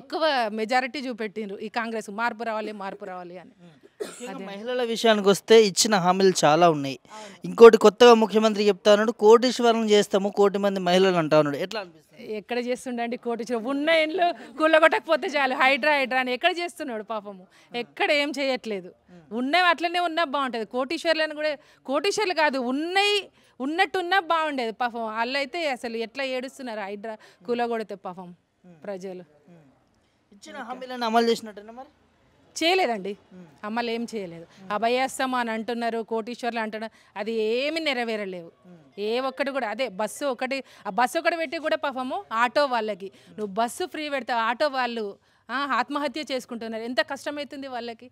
ఎక్కువ మెజారిటీ చూపెట్టిండ్రు ఈ కాంగ్రెస్ మార్పు రావాలి అని. మహిళల విషయానికి వస్తే ఇచ్చిన హామీలు చాలా ఉన్నాయి. ఇంకోటి కొత్తగా ముఖ్యమంత్రి చెప్తా ఉన్నాడు, కోటీశ్వరం చేస్తాము, 1 కోటి మంది మహిళలు అంటా ఉన్నాడు. ఎట్లా అనిపిస్తుంది? ఎక్కడ చేస్తుండండి కోటీశ్వరం? ఉన్న ఇంట్లో కూలగొట్టకపోతే చాలు, హైడ్రా అని ఎక్కడ చేస్తున్నాడు పాపము? ఎక్కడ ఏం చేయట్లేదు. ఉన్నవి అట్లనే ఉన్నా బాగుంటుంది. కోటీశ్వర్లను కూడా కోటీశ్వర్లు కాదు, ఉన్నట్టున్నా బాగుండేది పాపం. వాళ్ళు అయితే అసలు ఎట్లా ఏడుస్తున్నారు హైడ్రా కూలగొడితే పాపం ప్రజలు. ఇచ్చిన హామీలను అమలు చేసినట్టేనా మరి? చేయలేదండి, అమలు ఏం చేయలేదు. అభయస్తం అని అంటున్నారు, కోటీశ్వర్లు అంటున్నారు, అది ఏమి నెరవేరలేవు. ఏ ఒక్కటి కూడా అదే బస్సు ఒకటి, ఆ బస్సు ఒకటి పెట్టి కూడా పాపము ఆటో వాళ్ళకి నువ్వు బస్సు ఫ్రీ పెడతావు, ఆటో వాళ్ళు ఆత్మహత్య చేసుకుంటున్నారు. ఎంత కష్టమవుతుంది వాళ్ళకి.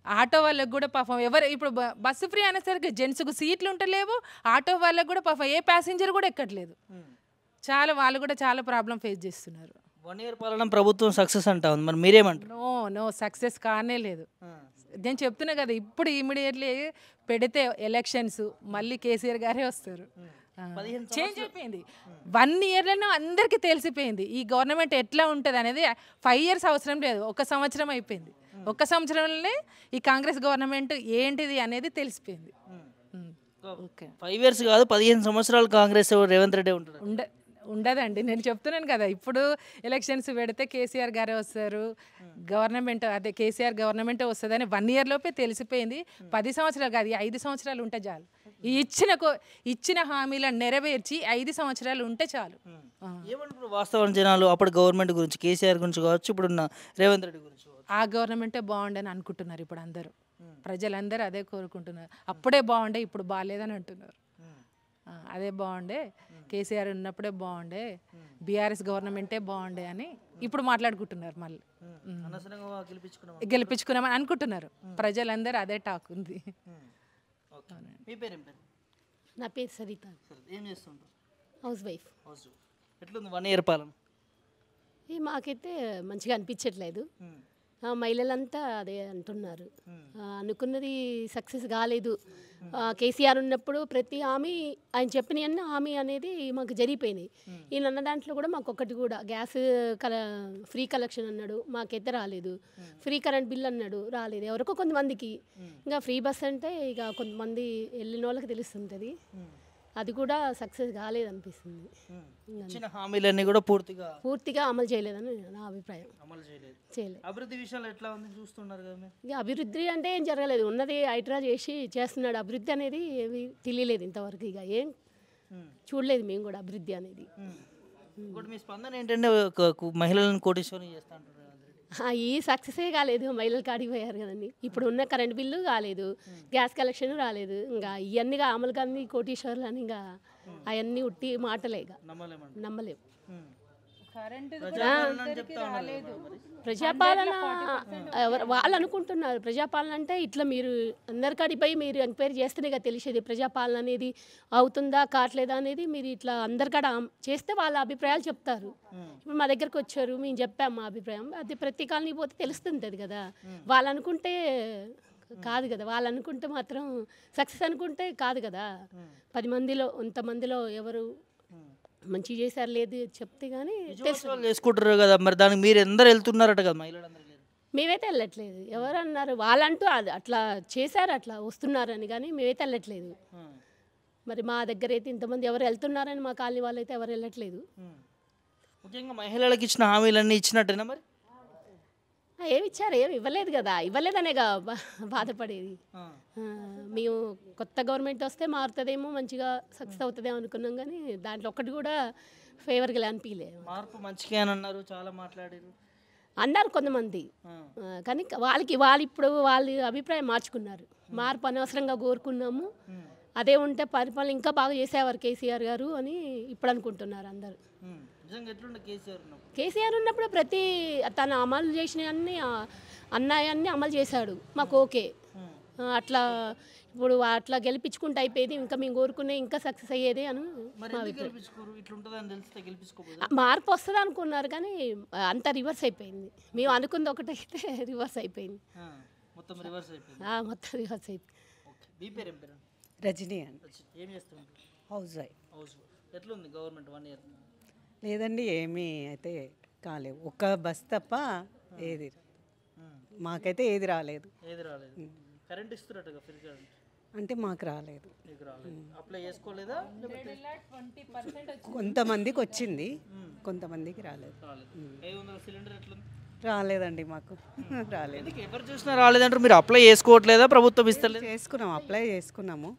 ఆటో వాళ్ళకి కూడా పాపం ఎవరు ఇప్పుడు బస్సు ఫ్రీ అనేసరికి జెంట్స్కు సీట్లు ఉంటలేవు, ఆటో వాళ్ళకి కూడా పాపం ఏ ప్యాసింజర్ కూడా ఎక్కట్లేదు. వాళ్ళు కూడా చాలా ప్రాబ్లం ఫేస్ చేస్తున్నారు. 1 year పాలన ప్రభుత్వం సక్సెస్ అంటా ఉంది, మరి మీరేమంటారు? నో సక్సెస్ కానే లేదు. నేను చెప్తున్నా కదా, ఇప్పుడు ఇమీడియట్లీ పెడితే ఎలక్షన్స్ మళ్ళీ కేసీఆర్ గారే వస్తారు. చేంజ్ అయిపోయింది. 1 yearలోనే అందరికీ తెలిసిపోయింది ఈ గవర్నమెంట్ ఎట్లా ఉంటుంది అనేది. 5 years అవసరం లేదు, 1 సంవత్సరం అయిపోయింది. 1 సంవత్సరంలోనే ఈ కాంగ్రెస్ గవర్నమెంట్ ఏంటిది అనేది తెలిసిపోయింది. 5 years కాదు, 15 సంవత్సరాలు కాంగ్రెస్ రేవంత్ రెడ్డి ఉంటారు. ఉండదండి, నేను చెప్తున్నాను కదా. ఇప్పుడు ఎలక్షన్స్ పెడితే కేసీఆర్ గారే వస్తారు, గవర్నమెంట్ అదే కేసీఆర్ గవర్నమెంటే వస్తుందని 1 year లోపే తెలిసిపోయింది. 10 సంవత్సరాలు కాదు, 5 సంవత్సరాలు ఉంటే చాలు. ఈ ఇచ్చిన హామీలను నెరవేర్చి 5 సంవత్సరాలు ఉంటే చాలు. ఏమంటారు వాస్తవ జనాలు అప్పుడు గవర్నమెంట్ గురించి, కేసీఆర్ గురించి కావచ్చు, ఇప్పుడున్న రేవంత్ రెడ్డి గురించి? ఆ గవర్నమెంటే బాగుండని అనుకుంటున్నారు ఇప్పుడు అందరూ. ప్రజలందరూ అదే కోరుకుంటున్నారు. అప్పుడే బాగుండే, ఇప్పుడు బాగాలేదని అంటున్నారు. అదే బాగుండే, కేసీఆర్ ఉన్నప్పుడే బాగుండే, బీఆర్ఎస్ గవర్నమెంటే బాగుండే అని ఇప్పుడు మాట్లాడుకుంటున్నారు. మళ్ళీ గెలిపించుకున్నామని అనుకుంటున్నారు ప్రజలందరూ. అదే టాక్ ఉంది. నా పేరు సరిత, హౌస్ వైఫ్. ఎట్లుంది 1 year పాలన? మాకైతే మంచిగా అనిపించట్లేదు. మహిళలంతా అదే అంటున్నారు, అనుకున్నది సక్సెస్ కాలేదు. కేసీఆర్ ఉన్నప్పుడు ప్రతి హామీ ఆయన చెప్పిన హామీ అనేది మాకు జరిగిపోయినాయి. ఈయన అన్న దాంట్లో కూడా మాకు ఒకటి కూడా గ్యాస్ ఫ్రీ కలెక్షన్ అన్నాడు, మాకైతే రాలేదు. ఫ్రీ కరెంట్ బిల్ అన్నాడు, రాలేదు. ఎవరికో కొంతమందికి. ఇంకా ఫ్రీ బస్ అంటే ఇక కొంతమంది వెళ్ళిన వాళ్ళకి తెలుస్తుంటుంది, అది కూడా సక్సెస్ కాలేదనిపిస్తుంది. హామీలన్నీ కూడా పూర్తిగా అమలు చేయలేదని నా అభిప్రాయం. చేయలేదు. అభివృద్ధి విషయాలు ఎట్లా ఉంది చూస్తున్నారు కదా? ఇక అభివృద్ధి అంటే ఏం జరగలేదు, ఉన్నది హైడ్రా చేస్తున్నాడు. అభివృద్ధి అనేది ఏమి తెలియలేదు ఇంతవరకు, ఇక ఏం చూడలేదు మేము కూడా అభివృద్ధి అనేది. మీ స్పందన ఏంటంటే మహిళలను కోటీశ్వరం చేస్తా అంటారు? ఈ సక్సెసే కాలేదు, మహిళలు కాడికి పోయారు కదండి. ఇప్పుడు ఉన్న కరెంట్ బిల్లు కాలేదు, గ్యాస్ కలెక్షన్ రాలేదు. ఇంకా ఇవన్నీగా అమలు కానీ కోటీశ్వర్లు అని ఇంకా అవన్నీ ఉట్టి మాటలే, ఇక నమ్మలేము. ప్రజాపాలన వాళ్ళు అనుకుంటున్నారు. ప్రజాపాలన అంటే ఇట్లా మీరు అందరికాడిపోయి మీరు ఎంక్వైరీ చేస్తేనే కదా తెలిసేది ప్రజాపాలన అనేది అవుతుందా కావట్లేదా అనేది. మీరు ఇట్లా అందరికాడ చేస్తే వాళ్ళ అభిప్రాయాలు చెప్తారు. ఇప్పుడు మా దగ్గరకు వచ్చారు, మేము చెప్పాము మా అభిప్రాయం, అది ప్రతి కాలనీ పోతే తెలుస్తుంటుంది కదా. వాళ్ళు అనుకుంటే కాదు కదా, వాళ్ళు అనుకుంటే మాత్రం సక్సెస్ అనుకుంటే కాదు కదా. 10 మందిలో 100 మందిలో ఎవరు మంచి చేశారు లేదు చెప్తే కానీ చేసుకుంటారు కదా. మరి దానికి మీరు ఎందరు వెళ్తున్నారట కదా మహిళలందరూ? మేమైతే వెళ్ళట్లేదు. ఎవరు అన్నారు వాళ్ళంటూ అది అట్లా చేశారు, అట్లా వస్తున్నారని, కానీ మేమైతే వెళ్ళట్లేదు. మరి మా దగ్గర అయితే ఇంతమంది ఎవరు వెళ్తున్నారని మా కాలనీ వాళ్ళు అయితే ఎవరు వెళ్ళట్లేదు. ముఖ్యంగా మహిళలకు ఇచ్చిన హామీలన్నీ ఇచ్చినట్టేనా మరి? ఏమి ఇచ్చారు, ఏమి ఇవ్వలేదు కదా. ఇవ్వలేదనే బాధపడేది. మేము కొత్త గవర్నమెంట్ వస్తే మారుతుందేమో, మంచిగా సక్సెస్ అవుతుందేమో అనుకున్నాం, కానీ దాంట్లో ఒక్కటి కూడా ఫేవర్గా అనిపించలేదు. మార్పు మంచిగా అన్నారు, చాలా మాట్లాడారు అన్నారు కొంతమంది, కానీ వాళ్ళు ఇప్పుడు వాళ్ళ అభిప్రాయం మార్చుకున్నారు. మార్పు అనవసరంగా కోరుకున్నాము, అదే ఉంటే పరిపాలన ఇంకా బాగా చేసేవారు కేసీఆర్ గారు అని ఇప్పుడు అనుకుంటున్నారు అందరు. నిజంగా ఎట్లుండే కేసీఆర్ ఉన్నప్పుడు ప్రతి తను అమలు చేసినవన్నీ అన్నాయన్నీ అమలు చేశాడు, మాకు ఓకే. అట్లా ఇప్పుడు అట్లా గెలిపించుకుంటే అయిపోయేది, ఇంకా మేము కోరుకునే ఇంకా సక్సెస్ అయ్యేది అని మా అభిప్రాయం. మార్పు వస్తుంది అనుకున్నారు కానీ అంతా రివర్స్ అయిపోయింది. మేము అనుకుంది ఒకటైతే రివర్స్ అయిపోయింది, మొత్తం రివర్స్ అయిపోయింది. రజనీ అండి, హౌస్ వైఫ్. ఎట్లుంది గవర్నమెంట్ 1 ఇయర్? లేదండి, ఏమీ అయితే కాలేవు. ఒక్క బస్ తప్ప ఏది మాకైతే ఏది రాలేదు. కరెంట్ ఇస్తున్నట్టుగా ఫ్రీ కరెంట్ అంటే మాకు రాలేదు. అప్లై చేసుకోలేదా? కొంతమందికి వచ్చింది, కొంతమందికి రాలేదు. 500 సిలిండర్ ఎట్లుంది? రాలేదండి మాకు, రాలేదు. ఎవరు చూసినా రాలేదంటారు. మీరు అప్లై చేసుకోవట్లేదా? ప్రభుత్వం ఇస్తలేదు? చేసుకున్నాము, అప్లై చేసుకున్నాము,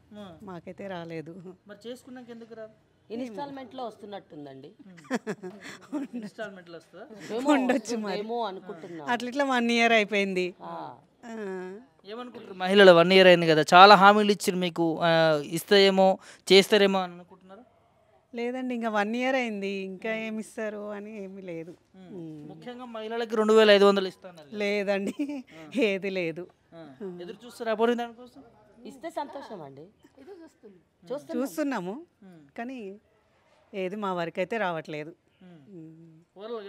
మాకైతే రాలేదు. మరి చేసుకున్నాక ఎందుకు రాదు? ఇన్స్టాల్మెంట్లో వస్తున్నట్టుందండి. ఇన్స్టాల్మెంట్లో వస్తుందా? ఉండొచ్చు మరి, అనుకుంటున్నా. అట్లా 1 ఇయర్ అయిపోయింది. ఏమనుకుంటారు మహిళలు? 1 ఇయర్ అయింది కదా, చాలా హామీలు ఇచ్చారు మీకు, ఇస్తాయేమో చేస్తారేమో అని అనుకుంటున్నారా? లేదండి, ఇంకా 1 ఇయర్ అయింది, ఇంకా ఏమి ఇస్తారు అని ఏమీ లేదు. ముఖ్యంగా మహిళలకి 2500 ఇస్తాను. లేదండి, ఏది లేదు. ఎదురు చూస్తారా పోనీ దానికోసం? ఇస్తే సంతోషం అండి. చూస్తున్నాము కానీ ఏది మా వరకు అయితే రావట్లేదు.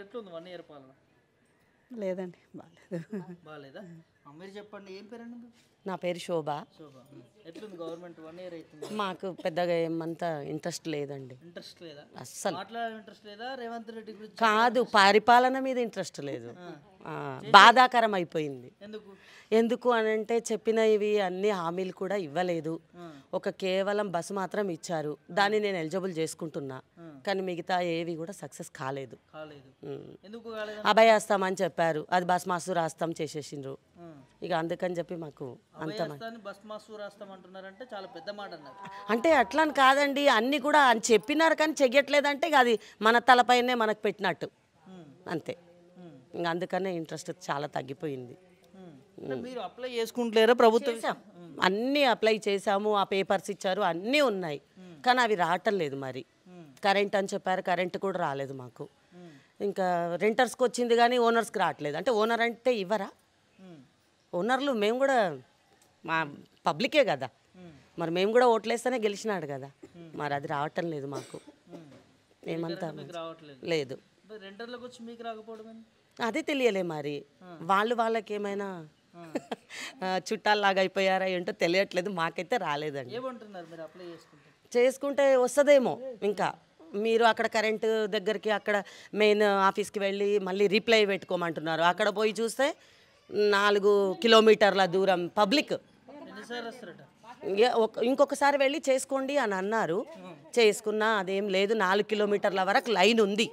ఎట్లుంది 1 ఇయర్ పాలన? లేదండి, బాగాలేదా? మీరు చెప్పండి, ఏం పేరండి? నా పేరు శోభ. ఎట్లుంది గవర్నమెంట్ 1 ఇయర్ అవుతుంది? మాకు పెద్దగా ఏమంతా ఇంట్రెస్ట్ లేదండి. ఇంట్రెస్ట్ లేదా? అస్సలు ఇంట్రెస్ట్ లేదా? రేవంత్ రెడ్డి గురించి కాదు, పరిపాలన మీద ఇంట్రెస్ట్ లేదు. బాధాకరం అయిపోయింది. ఎందుకు అని అంటే చెప్పినవి అన్ని హామీలు కూడా ఇవ్వలేదు. ఒక కేవలం బస్సు మాత్రం ఇచ్చారు, దాన్ని నేను ఎలిజిబుల్ చేసుకుంటున్నా, కానీ మిగతా ఏవి కూడా సక్సెస్ కాలేదు. అభయహస్తం చెప్పారు, అది బస్ మాసు రాస్తాం చేసేసిండ్రు. ఇక అందుకని చెప్పి మాకు అంత అంటే అట్లా కాదండి, అన్ని కూడా అని చెప్పినారు కానీ చెయ్యట్లేదంటే ఇక అది మన తలపైనే మనకు పెట్టినట్టు అంతే. ఇంకా అందుకనే ఇంట్రెస్ట్ చాలా తగ్గిపోయింది. మీరు అప్లై చేసుకుంటలేరా? ప్రభుత్వం అన్నీ అప్లై చేసాము, ఆ పేపర్స్ ఇచ్చారు, అన్నీ ఉన్నాయి, కానీ అవి రావటం లేదు. మరి కరెంట్ అని చెప్పారు, కరెంట్ కూడా రాలేదు మాకు. ఇంకా రెంటర్స్కి వచ్చింది కానీ ఓనర్స్కి రావట్లేదు. అంటే ఓనర్ అంటే ఇవ్వరా? ఓనర్లు మేము కూడా మా పబ్లికే కదా, మరి మేము కూడా ఓట్లేస్తేనే గెలిచినాడు కదా, మరి అది రావటం లేదు మాకు. ఏమంతా లేదు, అదే తెలియలే. మరి వాళ్ళకి ఏమైనా చుట్టాల్లాగా అయిపోయారా ఏంటో తెలియట్లేదు, మాకైతే రాలేదండి. చేసుకుంటే వస్తుందేమో. ఇంకా మీరు అక్కడ కరెంటు దగ్గరికి అక్కడ మెయిన్ ఆఫీస్కి వెళ్ళి మళ్ళీ రిప్లై పెట్టుకోమంటున్నారు. అక్కడ పోయి చూస్తే 4 కిలోమీటర్ల దూరం పబ్లిక్. ఇంకొకసారి వెళ్ళి చేసుకోండి అని అన్నారు, చేసుకున్నా అదేం లేదు. 4 కిలోమీటర్ల వరకు లైన్ ఉంది,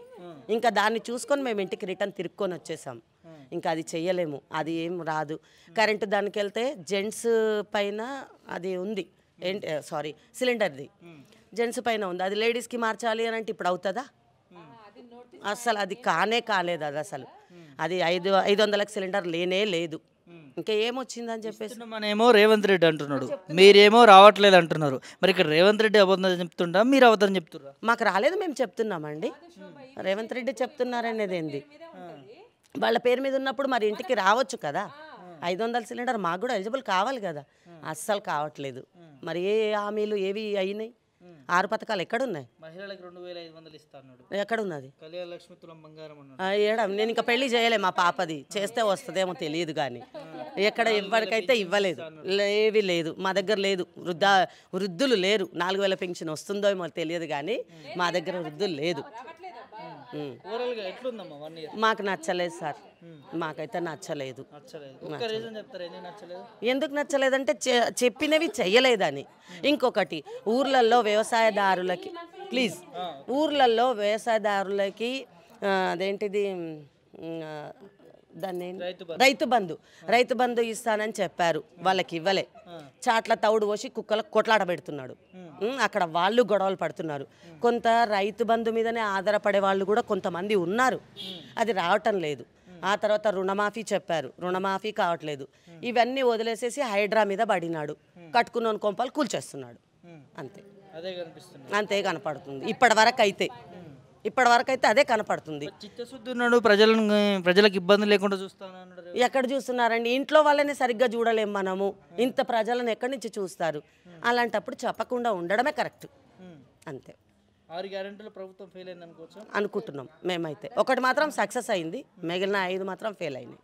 ఇంకా దాన్ని చూసుకొని మేము ఇంటికి రిటర్న్ తిరుక్కొని వచ్చేసాం. ఇంకా అది చెయ్యలేము, అది ఏం రాదు. కరెంటు దానికి వెళ్తే జెంట్స్ పైన అది ఉంది, ఏంటి సారీ సిలిండర్ది జెంట్స్ పైన ఉంది, అది లేడీస్కి మార్చాలి అని అంటే ఇప్పుడు అవుతుందా? అసలు అది కాలేదు. అది అసలు అది 500లకు సిలిండర్ లేనే లేదు. ఇంకా ఏమొచ్చిందని చెప్పేసి మనమేమో రేవంత్ రెడ్డి అంటున్నాడు, మీరేమో రావట్లేదు అంటున్నారు. మరి ఇక్కడ రేవంత్ రెడ్డి అబద్ధం చెప్తుండా, మీరు అబద్ధం చెప్తున్నారు? మాకు రాలేదు, మేము చెప్తున్నామండి. రేవంత్ రెడ్డి చెప్తున్నారనేది ఏంది? వాళ్ళ పేరు మీద ఉన్నప్పుడు మరి ఇంటికి రావచ్చు కదా. 500 సిలిండర్ మాకు కూడా ఎలిజిబుల్ కావాలి కదా, అస్సలు కావట్లేదు. మరి ఏ హామీలు ఏవి అయినాయి? 6 పథకాలు ఎక్కడున్నాయి? మహిళలకు 2500 ఇస్తాను. ఎక్కడున్నది? కళ్యాణ లక్ష్మి తులం బంగారం ఏడా? నేను ఇంకా పెళ్లి చేయలే, మా పాపది చేస్తే వస్తుందేమో తెలియదు, కానీ ఎక్కడ ఎవరికైతే ఇవ్వలేదు, ఏవి లేదు మా దగ్గర లేదు. వృద్ధులు లేరు. 4000 పెన్షన్ వస్తుందో ఏమో తెలియదు, కానీ మా దగ్గర వృద్ధులు లేదు. మాకు నచ్చలేదు సార్, మాకైతే నచ్చలేదు. ఎందుకు నచ్చలేదంటే చెప్పినవి చెయ్యలేదని. ఇంకొకటి, ఊర్లలో వ్యవసాయదారులకి ఊర్లలో వ్యవసాయదారులకి అదేంటిది దాన్ని రైతు బంధు ఇస్తానని చెప్పారు, వాళ్ళకి ఇవ్వలే. చాట్ల తౌడు పోసి కుక్కలకు కొట్లాట పెడుతున్నాడు. అక్కడ వాళ్ళు గొడవలు పడుతున్నారు. కొంత రైతు బంధు మీదనే ఆధారపడే వాళ్ళు కూడా కొంతమంది ఉన్నారు, అది రావటం లేదు. ఆ తర్వాత రుణమాఫీ చెప్పారు, రుణమాఫీ కావట్లేదు. ఇవన్నీ వదిలేసేసి హైడ్రా మీద పడినాడు, కట్టుకున్న కొంపలు కూల్చేస్తున్నాడు. అంతే అదే కనిపిస్తుంది. అంతే కనపడుతుంది ఇప్పటి వరకు అయితే అదే కనపడుతుంది. చిత్తశుద్ధి ఉన్నాడు, ప్రజలకు ఇబ్బంది లేకుండా చూస్తాను. ఎక్కడ చూస్తున్నారండి? ఇంట్లో వాళ్ళని సరిగ్గా చూడలేం మనము. ఇంత ప్రజలను ఎక్కడి నుంచి చూస్తారు? అలాంటప్పుడు చెప్పకుండా ఉండడమే కరెక్ట్. అంతే. 6 గ్యారెంటీలు ప్రభుత్వం ఫెయిల్ అయింది అనుకోవచ్చు అనుకుంటున్నాం మేమైతే. ఒకటి మాత్రం సక్సెస్ అయింది, మిగిలిన 5 మాత్రం ఫెయిల్ అయినాయి.